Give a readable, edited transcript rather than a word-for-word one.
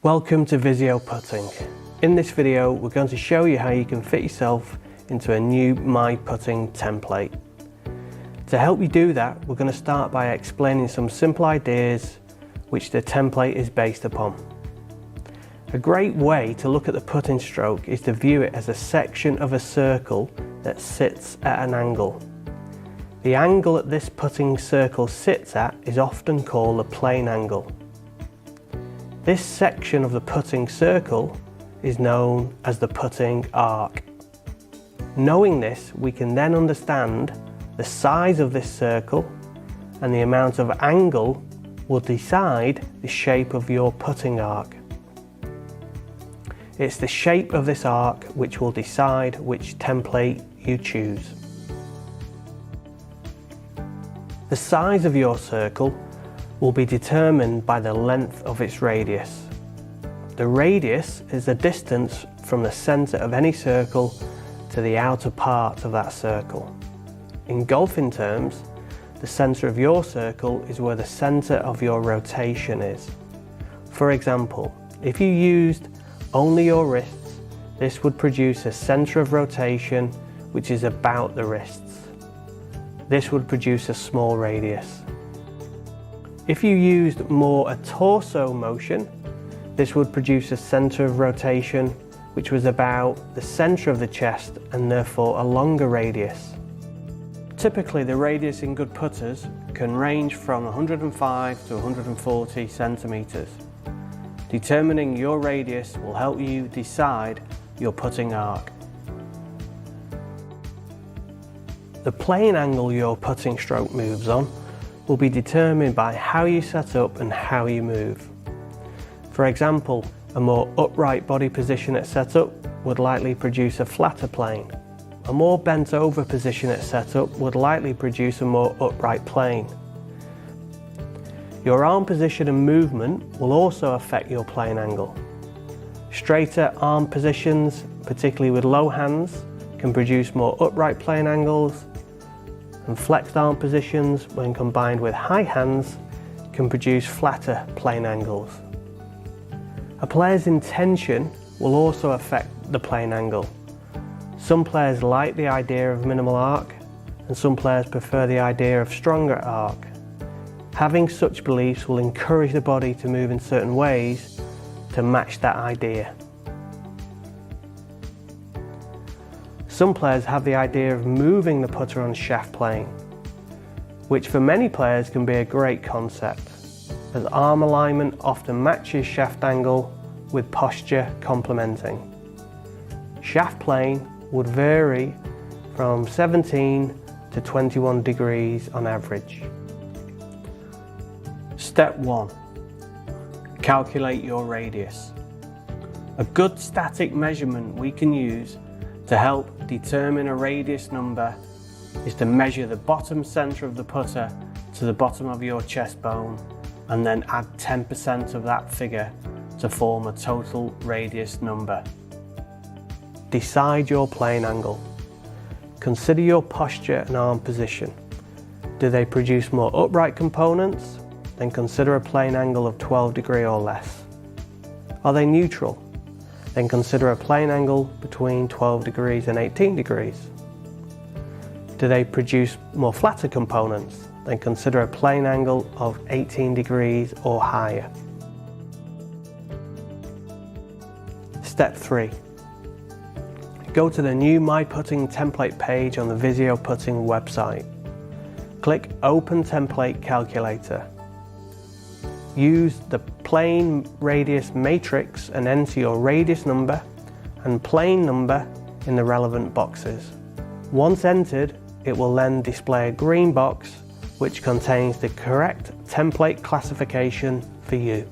Welcome to Visio Putting. In this video we're going to show you how you can fit yourself into a new My Putting template. To help you do that, we're going to start by explaining some simple ideas which the template is based upon. A great way to look at the putting stroke is to view it as a section of a circle that sits at an angle. The angle that this putting circle sits at is often called a plane angle. This section of the putting circle is known as the putting arc. Knowing this, we can then understand the size of this circle, and the amount of angle will decide the shape of your putting arc. It's the shape of this arc which will decide which template you choose. The size of your circle will be determined by the length of its radius. The radius is the distance from the centre of any circle to the outer part of that circle. In golfing terms, the centre of your circle is where the centre of your rotation is. For example, if you used only your wrists, this would produce a centre of rotation which is about the wrists. This would produce a small radius. If you used more a torso motion, this would produce a centre of rotation which was about the centre of the chest and therefore a longer radius. Typically the radius in good putters can range from 105 to 140 centimetres. Determining your radius will help you decide your putting arc. The plane angle your putting stroke moves on will be determined by how you set up and how you move. For example, a more upright body position at setup would likely produce a flatter plane. A more bent over position at setup would likely produce a more upright plane. Your arm position and movement will also affect your plane angle. Straighter arm positions, particularly with low hands, can produce more upright plane angles, and flexed arm positions, when combined with high hands, can produce flatter plane angles. A player's intention will also affect the plane angle. Some players like the idea of minimal arc, and some players prefer the idea of stronger arc. Having such beliefs will encourage the body to move in certain ways to match that idea. Some players have the idea of moving the putter on shaft plane, which for many players can be a great concept, as arm alignment often matches shaft angle with posture complementing. Shaft plane would vary from 17 to 21 degrees on average. Step 1. Calculate your radius. A good static measurement we can use to help determine a radius number is to measure the bottom centre of the putter to the bottom of your chest bone and then add 10% of that figure to form a total radius number. Decide your plane angle. Consider your posture and arm position. Do they produce more upright components? Then consider a plane angle of 12 degrees or less. Are they neutral? Then consider a plane angle between 12 degrees and 18 degrees. Do they produce more flatter components? Then consider a plane angle of 18 degrees or higher. Step 3. Go to the new My Putting template page on the Visio Putting website. Click Open Template Calculator. Use the plane radius matrix and enter your radius number and plane number in the relevant boxes. Once entered, it will then display a green box which contains the correct template classification for you.